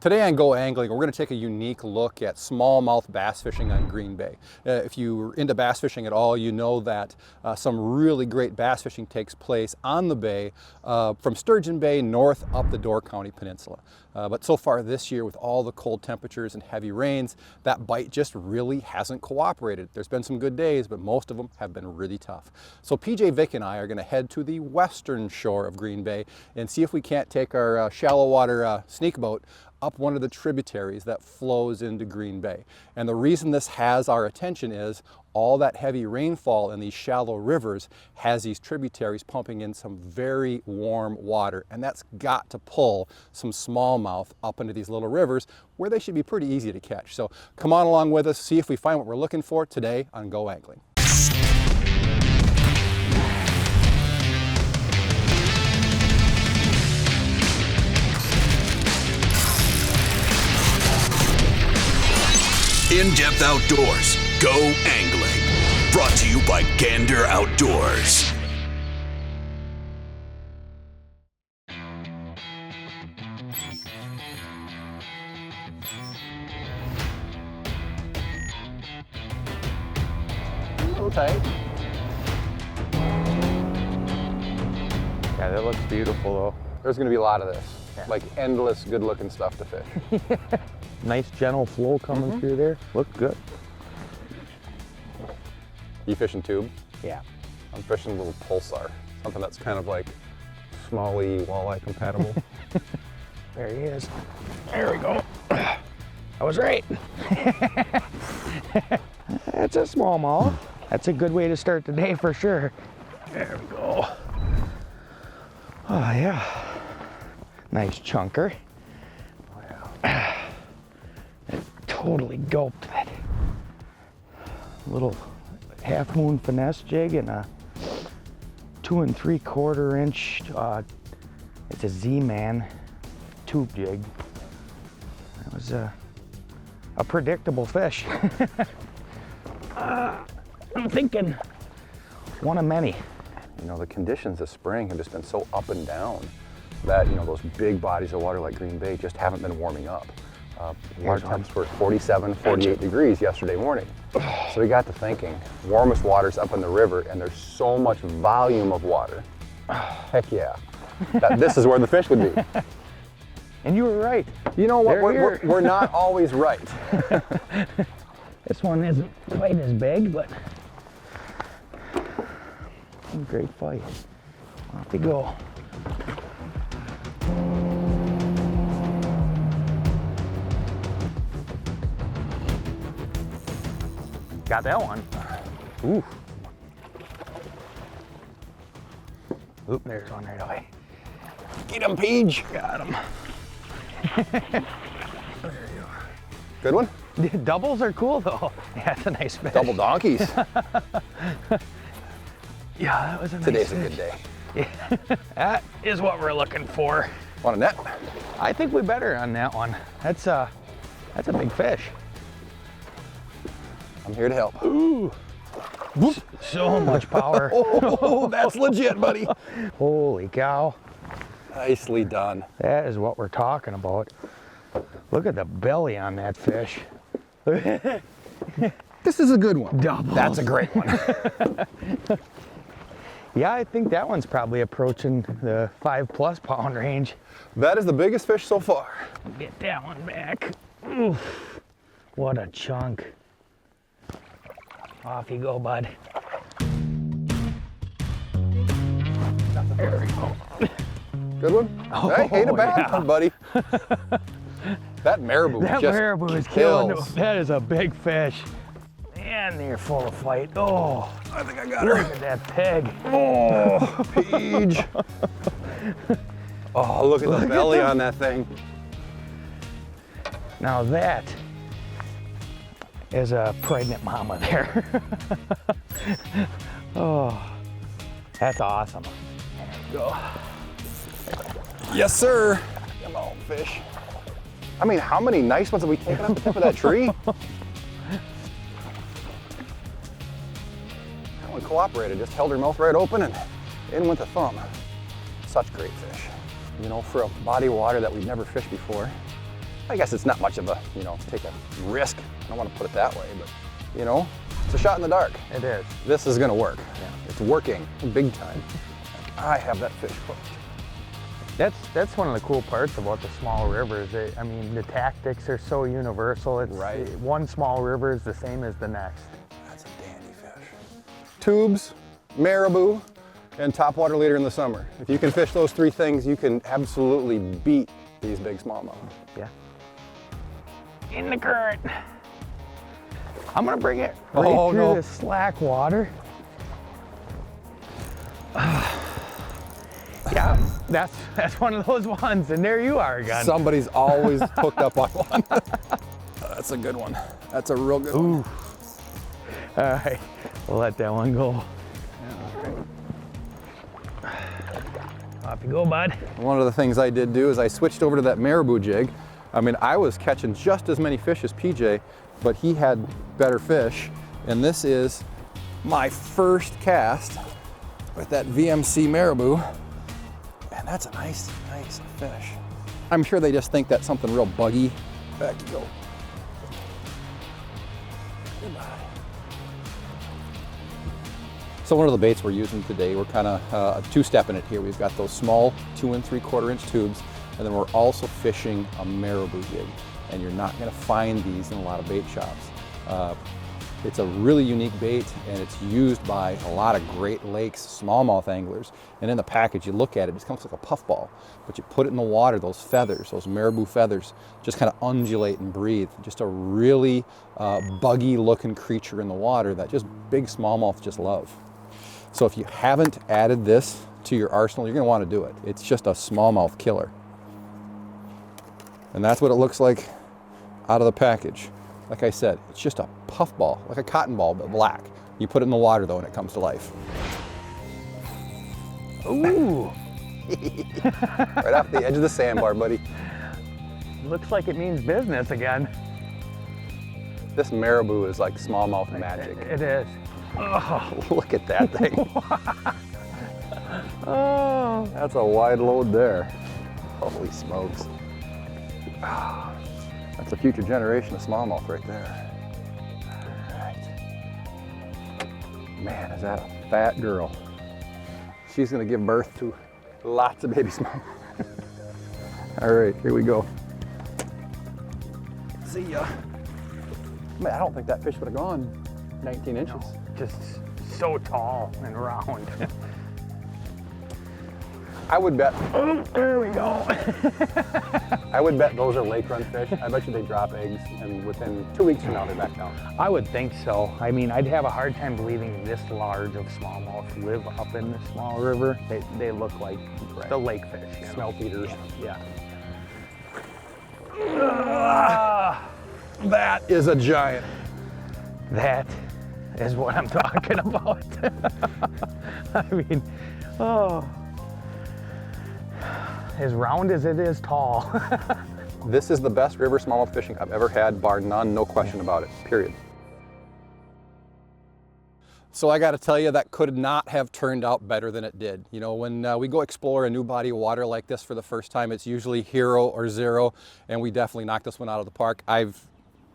Today on Go Angling, we're going to take a unique look at smallmouth bass fishing on Green Bay. If you're into bass fishing at all, you know that some really great bass fishing takes place on the bay from Sturgeon Bay north up the Door County Peninsula. But so far this year, with all the cold temperatures and heavy rains, that bite just really hasn't cooperated. There's been some good days, but most of them have been really tough. So PJ Vick and I are going to head to the western shore of Green Bay and see if we can't take our shallow water sneak boat up one of the tributaries that flows into Green Bay. And the reason this has our attention is all that heavy rainfall in these shallow rivers has these tributaries pumping in some very warm water, and that's got to pull some smallmouth up into these little rivers where they should be pretty easy to catch. So come on along with us, see if we find what we're looking for today on Go Angling. In-Depth Outdoors, Go Angling. Brought to you by Gander Outdoors. A little tight. Yeah, that looks beautiful though. There's going to be a lot of this, Yeah. like endless good-looking stuff to fish. Nice gentle flow coming through there. Look good. You fishing tube? Yeah. I'm fishing a little pulsar, something that's kind of like smallie walleye compatible. There he is. There we go. I was right. That's a smallmouth. That's a good way to start the day for sure. There we go. Oh yeah. Nice chunker. It totally gulped that. Little half moon finesse jig and a 2 3/4 inch. It's a Z-Man tube jig. That was a predictable fish. I'm thinking one of many. You know, the conditions this spring have just been so up and down that, you know, those big bodies of water like Green Bay just haven't been warming up. Water temps were 47, 48 degrees yesterday morning. So we got to thinking, warmest water's up in the river and there's so much volume of water. Heck yeah, that this is where the fish would be. And you were right. You know what, we're not always right. This one isn't quite as big, but great fight. Off you go. Got that one. Ooh. Oop, there's one right away. Get him, Peach. Got him. Good one? Doubles are cool though. Yeah, that's a nice fish. Double donkeys. Yeah, that was a nice Today's fish. a good day. Yeah. That is what we're looking for. Want a net? I think we better on that one. That's a big fish. I'm here to help. Ooh. So much power. Oh, that's legit, buddy. Holy cow. Nicely done. That is what we're talking about. Look at the belly on that fish. This is a good one. Doubles. That's a great one. Yeah, I think that one's probably approaching the 5+ pound range. That is the biggest fish so far. Get that one back. Oof. What a chunk. Off you go, bud. There we go. Good one? Oh, Hey, ain't a bad yeah. one, buddy. That marabou That just marabou is killing. kills. That is a big fish. And they're full of fight. Oh, I think I got look her. at that peg. Oh, Peach. Oh, look at the belly on that thing. Now that is a pregnant mama there. Oh, that's awesome. There we go. Yes, sir. Come on, fish. I mean, how many nice ones have we taken off the tip of that tree? That one cooperated, just held her mouth right open and in with the thumb. Such great fish. You know, for a body of water that we've never fished before, I guess it's not much of a, you know, take a risk. I don't want to put it that way, but, you know, it's a shot in the dark. It is. This is going to work. Yeah. It's working big time. I have that fish hooked. That's one of the cool parts about the small rivers. I mean, the tactics are so universal. It's right. One small river is the same as the next. That's a dandy fish. Tubes, marabou, and topwater leader in the summer. If you can fish those three things, you can absolutely beat these big smallmouth. Yeah. In the current. I'm gonna bring it right through this slack water. Yeah, that's one of those ones, and there you are again. Somebody's always hooked up on one. That's a good one. That's a real good one. All right, we'll let that one go. Off you go, bud. One of the things I did do is I switched over to that marabou jig. I mean, I was catching just as many fish as PJ, but he had better fish. And this is my first cast with that VMC marabou. And that's a nice fish. I'm sure they just think that's something real buggy. Back you go. Goodbye. So one of the baits we're using today, we're kind of two-stepping it here. We've got those small 2 3/4 inch tubes, and then we're also fishing a marabou jig. And you're not gonna find these in a lot of bait shops. It's a really unique bait, and it's used by a lot of Great Lakes smallmouth anglers. And in the package, you look at it, it just comes like a puffball. But you put it in the water, those feathers, those marabou feathers, just kind of undulate and breathe. Just a really buggy looking creature in the water that just big smallmouth just love. So if you haven't added this to your arsenal, you're gonna wanna do it. It's just a smallmouth killer. And that's what it looks like out of the package. Like I said, it's just a puffball, like a cotton ball, but black. You put it in the water though and it comes to life. Ooh. Right off the edge of the sandbar, buddy. Looks like it means business again. This marabou is like smallmouth magic. It is. Oh. Look at that thing. Oh. That's a wide load there. Holy smokes. That's a future generation of smallmouth right there. All right. Man, is that a fat girl. She's gonna give birth to lots of baby smallmouth. All right, here we go. See ya. Man, I don't think that fish would have gone 19 inches. No, just so tall and round. I would bet. Oh, there we go. I would bet those are lake run fish. I bet you they drop eggs, and within 2 weeks from now they're back down. I would think so. I mean, I'd have a hard time believing this large of smallmouth live up in the small river. They look like the lake fish. You know? Smelt eaters. Yeah. That is a giant. That is what I'm talking about. I mean, oh. As round as it is tall. This is the best river smallmouth fishing I've ever had, bar none, no question about it, period. So I got to tell you, that could not have turned out better than it did. You know, when we go explore a new body of water like this for the first time, it's usually hero or zero, and we definitely knocked this one out of the park. I've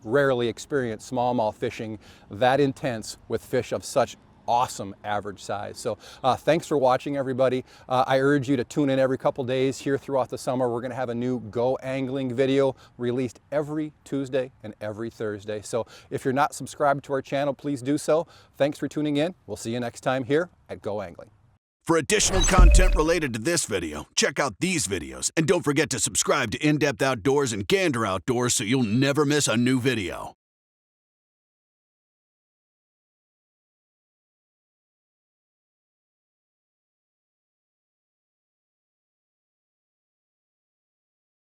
rarely experienced smallmouth fishing that intense with fish of such awesome average size. So thanks for watching, everybody. I urge you to tune in every couple days here throughout the summer. We're going to have a new Go Angling video released every Tuesday and every Thursday. So if you're not subscribed to our channel, please do so. Thanks for tuning in. We'll see you next time here at Go Angling. For additional content related to this video, check out these videos. And don't forget to subscribe to In-Depth Outdoors and Gander Outdoors so you'll never miss a new video.